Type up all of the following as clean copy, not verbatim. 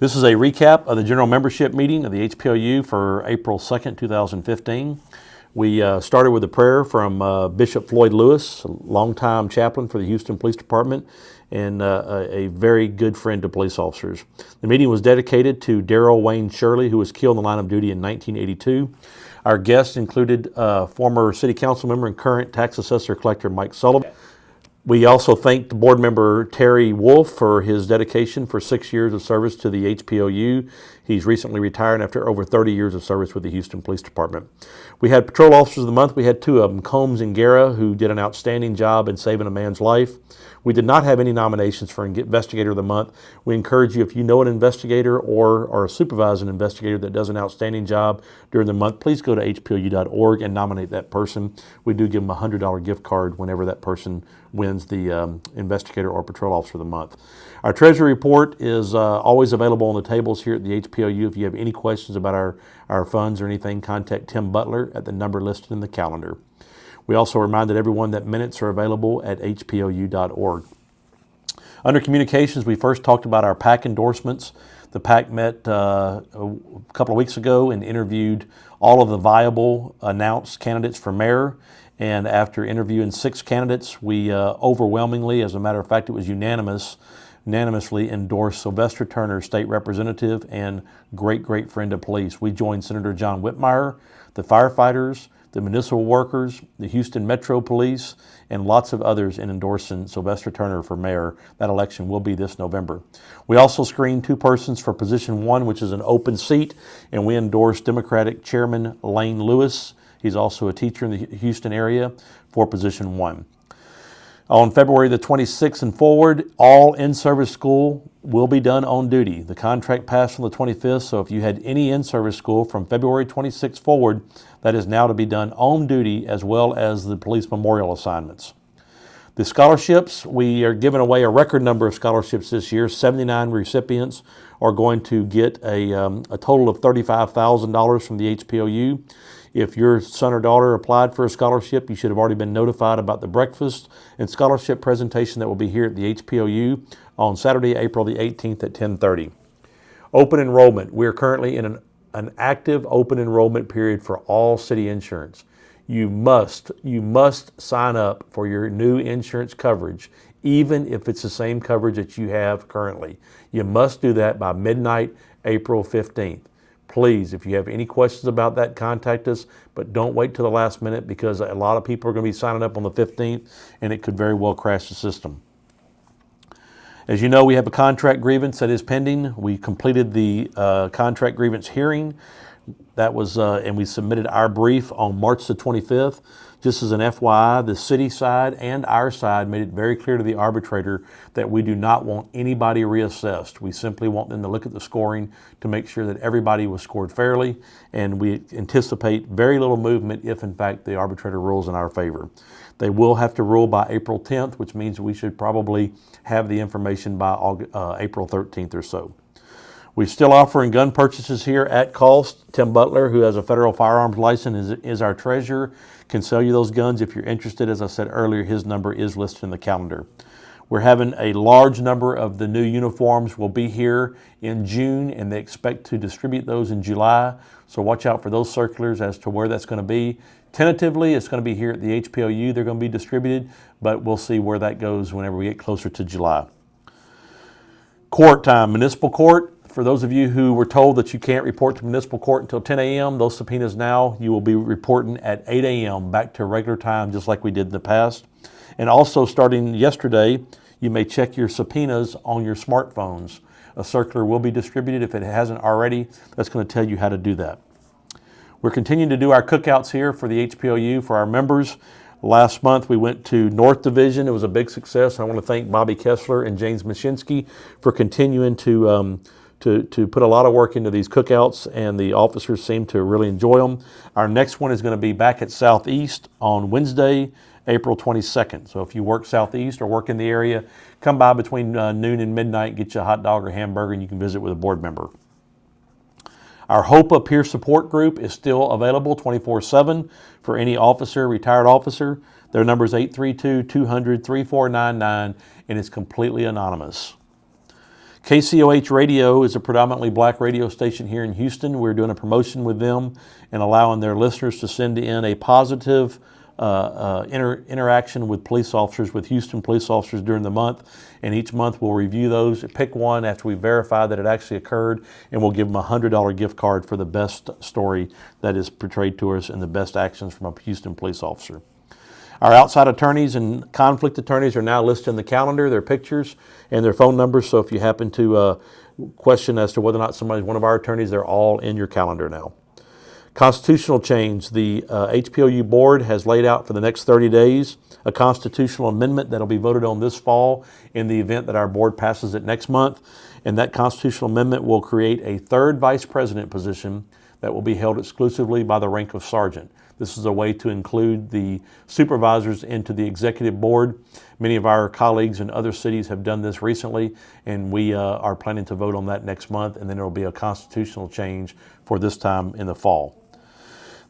This is a recap of the general membership meeting of the HPOU for April 2nd, 2015. We started with a prayer from Bishop Floyd Lewis, a longtime chaplain for the Houston Police Department and a very good friend to police officers. The meeting was dedicated to Darrell Wayne Shirley, who was killed in the line of duty in 1982. Our guests included former city council member and current tax assessor collector Mike Sullivan. We also thanked board member Terry Wolf for his dedication for 6 years of service to the HPOU. He's recently retired after over 30 years of service with the Houston Police Department. We had Patrol Officers of the Month. We had two of them, Combs and Guerra, who did an outstanding job in saving a man's life. We did not have any nominations for Investigator of the Month. We encourage you, if you know an investigator or are supervising an investigator that does an outstanding job during the month, please go to hpou.org and nominate that person. We do give them a $100 gift card whenever that person wins the Investigator or Patrol Officer of the Month. Our Treasury Report is always available on the tables here at the HPOU. If you have any questions about our funds or anything, contact Tim Butler at the number listed in the calendar. We also reminded everyone that minutes are available at hpou.org. Under communications, we first talked about our PAC endorsements. The PAC met a couple of weeks ago and interviewed all of the viable announced candidates for mayor. And after interviewing 6 candidates, we overwhelmingly, as a matter of fact, it was unanimously endorsed Sylvester Turner, state representative and great friend of police. We joined Senator John Whitmire, the firefighters, the municipal workers, the Houston Metro Police, and lots of others in endorsing Sylvester Turner for mayor. That election will be this November. We also screened 2 persons for position 1, which is an open seat, and we endorsed Democratic Chairman Lane Lewis. He's also a teacher in the Houston area for position 1. On February the 26th and forward, all in-service school will be done on duty. The contract passed on the 25th, so if you had any in-service school from February 26th forward, that is now to be done on duty, as well as the police memorial assignments. The scholarships, we are giving away a record number of scholarships this year. 79 recipients are going to get a total of $35,000 from the HPOU. If your son or daughter applied for a scholarship, you should have already been notified about the breakfast and scholarship presentation that will be here at the HPOU on Saturday, April the 18th at 10:30. Open enrollment. We are currently in an active open enrollment period for all city insurance. You must sign up for your new insurance coverage, even if it's the same coverage that you have currently. You must do that by midnight, April 15th. Please, if you have any questions about that, contact us, but don't wait till the last minute, because a lot of people are going to be signing up on the 15th and it could very well crash the system. As you know, we have a contract grievance that is pending. We completed the contract grievance hearing. That was, and we submitted our brief on March the 25th. Just as an FYI, the city side and our side made it very clear to the arbitrator that we do not want anybody reassessed. We simply want them to look at the scoring to make sure that everybody was scored fairly, and we anticipate very little movement if, in fact, the arbitrator rules in our favor. They will have to rule by April 10th, which means we should probably have the information by April 13th or so. We're still offering gun purchases here at cost. Tim Butler, who has a federal firearms license, is our treasurer, can sell you those guns if you're interested. As I said earlier, his number is listed in the calendar. We're having a large number of the new uniforms will be here in June, and they expect to distribute those in July. So watch out for those circulars as to where that's going to be. Tentatively, it's going to be here at the HPOU. They're going to be distributed, but we'll see where that goes whenever we get closer to July. Court time, municipal court. For those of you who were told that you can't report to municipal court until 10 a.m., those subpoenas now, you will be reporting at 8 a.m. back to regular time, just like we did in the past. And also starting yesterday, you may check your subpoenas on your smartphones. A circular will be distributed if it hasn't already. That's going to tell you how to do that. We're continuing to do our cookouts here for the HPOU for our members. Last month we went to North Division. It was a big success. I want to thank Bobby Kessler and James Mashinsky for continuing to put a lot of work into these cookouts, and the officers seem to really enjoy them. Our next one is going to be back at Southeast on Wednesday, April 22nd. So if you work Southeast or work in the area, come by between noon and midnight, get you a hot dog or hamburger, and you can visit with a board member. Our HOPA peer support group is still available 24/7 for any officer, retired officer. Their number is 832-200-3499, and it's completely anonymous. KCOH Radio is a predominantly black radio station here in Houston. We're doing a promotion with them and allowing their listeners to send in a positive interaction with police officers, with Houston police officers during the month. And each month we'll review those, pick one after we verify that it actually occurred, and we'll give them a $100 gift card for the best story that is portrayed to us and the best actions from a Houston police officer. Our outside attorneys and conflict attorneys are now listed in the calendar, their pictures and their phone numbers. So if you happen to question as to whether or not somebody's one of our attorneys, they're all in your calendar now. Constitutional change. The HPOU board has laid out for the next 30 days a constitutional amendment that will be voted on this fall in the event that our board passes it next month. And that constitutional amendment will create a third vice president position that will be held exclusively by the rank of sergeant. This is a way to include the supervisors into the executive board. Many of our colleagues in other cities have done this recently, and we are planning to vote on that next month, and then there will be a constitutional change for this time in the fall.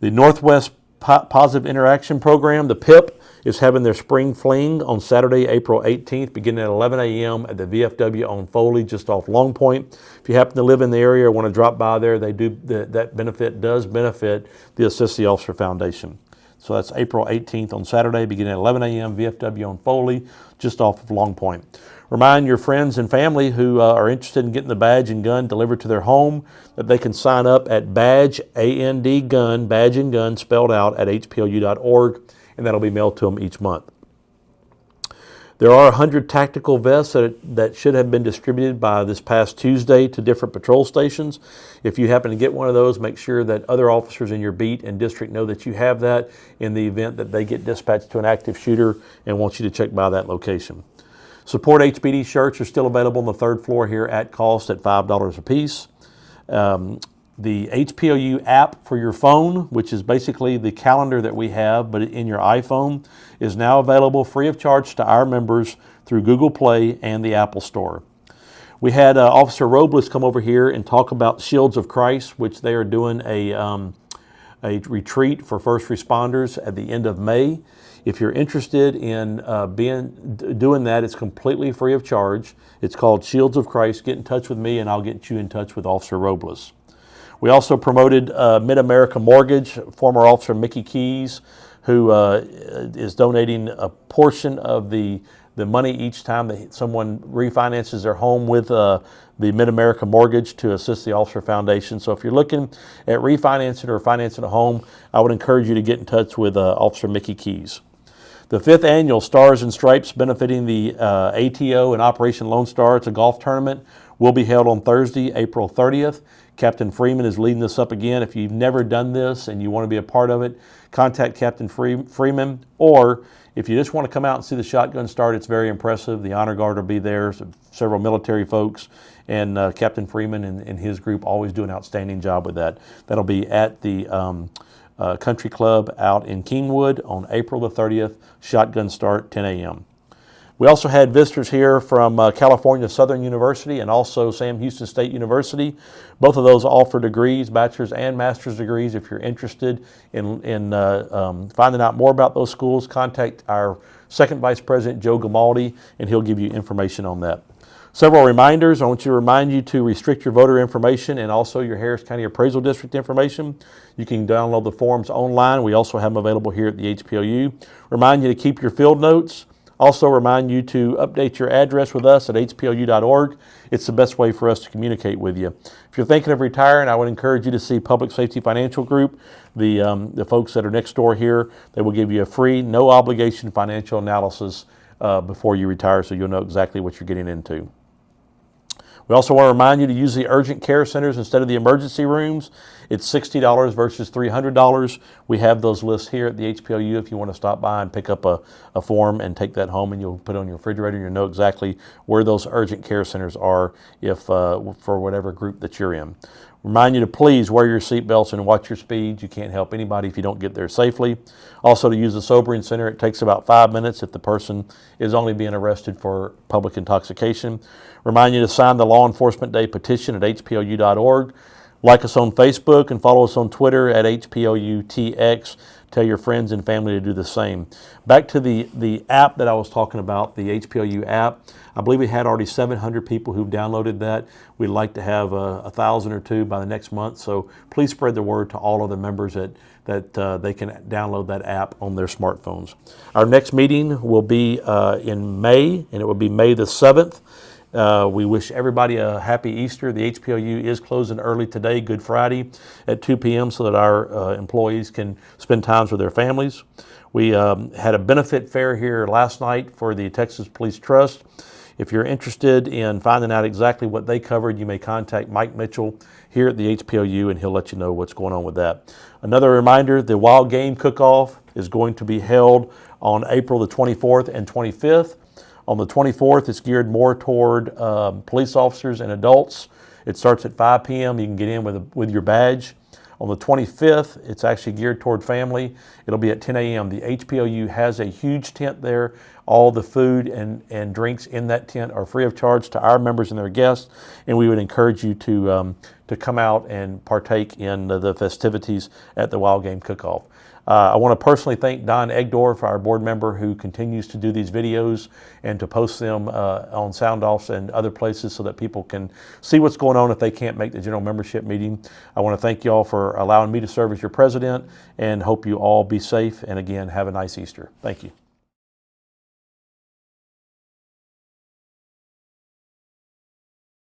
The Northwest Positive Interaction Program, the PIP, is having their spring fling on Saturday, April 18th, beginning at 11 a.m. at the VFW on Foley, just off Long Point. If you happen to live in the area or want to drop by there, that benefit does benefit the Assist the Officer Foundation. So that's April 18th on Saturday, beginning at 11 a.m., VFW on Foley, just off of Long Point. Remind your friends and family who are interested in getting the badge and gun delivered to their home that they can sign up at badge, A-N-D, gun, badge and gun, spelled out at hpou.org, and that'll be mailed to them each month. There are 100 tactical vests that should have been distributed by this past Tuesday to different patrol stations. If you happen to get one of those, make sure that other officers in your beat and district know that you have that in the event that they get dispatched to an active shooter and want you to check by that location. Support HBD shirts are still available on the third floor here at cost at $5 a piece. The HPOU app for your phone, which is basically the calendar that we have, but in your iPhone, is now available free of charge to our members through Google Play and the Apple Store. We had Officer Robles come over here and talk about Shields of Christ, which they are doing a retreat for first responders at the end of May. If you're interested in doing that, it's completely free of charge. It's called Shields of Christ. Get in touch with me and I'll get you in touch with Officer Robles. We also promoted Mid-America Mortgage, former Officer Mickey Keys, who is donating a portion of the money each time that someone refinances their home with the Mid-America Mortgage to Assist the Officer Foundation. So if you're looking at refinancing or financing a home, I would encourage you to get in touch with Officer Mickey Keys. The 5th annual Stars and Stripes benefiting the ATO and Operation Lone Star, it's a golf tournament, will be held on Thursday, April 30th. Captain Freeman is leading this up again. If you've never done this and you want to be a part of it, contact Captain Freeman, or if you just want to come out and see the shotgun start, it's very impressive. The Honor Guard will be there, several military folks, and Captain Freeman and his group always do an outstanding job with that. That'll be at the Country Club out in Kingwood on April the 30th, shotgun start, 10 a.m. We also had visitors here from California Southern University and also Sam Houston State University. Both of those offer degrees, bachelor's and master's degrees. If you're interested in finding out more about those schools, contact our second Vice President, Joe Gamaldi, and he'll give you information on that. Several reminders. I want to remind you to restrict your voter information and also your Harris County Appraisal District information. You can download the forms online. We also have them available here at the HPOU. Remind you to keep your field notes. Also remind you to update your address with us at hpou.org. It's the best way for us to communicate with you. If you're thinking of retiring, I would encourage you to see Public Safety Financial Group, the folks that are next door here. They will give you a free, no obligation financial analysis before you retire, so you'll know exactly what you're getting into. We also want to remind you to use the urgent care centers instead of the emergency rooms. It's $60 versus $300. We have those lists here at the HPOU if you want to stop by and pick up a form and take that home, and you'll put it on your refrigerator and you'll know exactly where those urgent care centers are if for whatever group that you're in. Remind you to please wear your seatbelts and watch your speed. You can't help anybody if you don't get there safely. Also, to use the sobering center, it takes about 5 minutes if the person is only being arrested for public intoxication. Remind you to sign the Law Enforcement Day petition at hpou.org. Like us on Facebook and follow us on Twitter at HPOUTX. Tell your friends and family to do the same. Back to the app that I was talking about, the HPLU app. I believe we had already 700 people who've downloaded that. We'd like to have 1,000 or two by the next month. So please spread the word to all of the members that they can download that app on their smartphones. Our next meeting will be in May, and it will be May the 7th. We wish everybody a happy Easter. The HPLU is closing early today, Good Friday, at 2 p.m. so that our employees can spend time with their families. We had a benefit fair here last night for the Texas Police Trust. If you're interested in finding out exactly what they covered, you may contact Mike Mitchell here at the HPLU, and he'll let you know what's going on with that. Another reminder, the Wild Game Cook-Off is going to be held on April the 24th and 25th. On the 24th, it's geared more toward police officers and adults. It starts at 5 p.m. You can get in with your badge. On the 25th, it's actually geared toward family. It'll be at 10 a.m. The HPLU has a huge tent there. All the food and drinks in that tent are free of charge to our members and their guests, and we would encourage you to come out and partake in the festivities at the Wild Game Cook-Off. I want to personally thank Don Egdorf, our board member, who continues to do these videos and to post them on SoundOffs and other places so that people can see what's going on if they can't make the general membership meeting. I want to thank you all for allowing me to serve as your president, and hope you all be safe, and again, have a nice Easter. Thank you.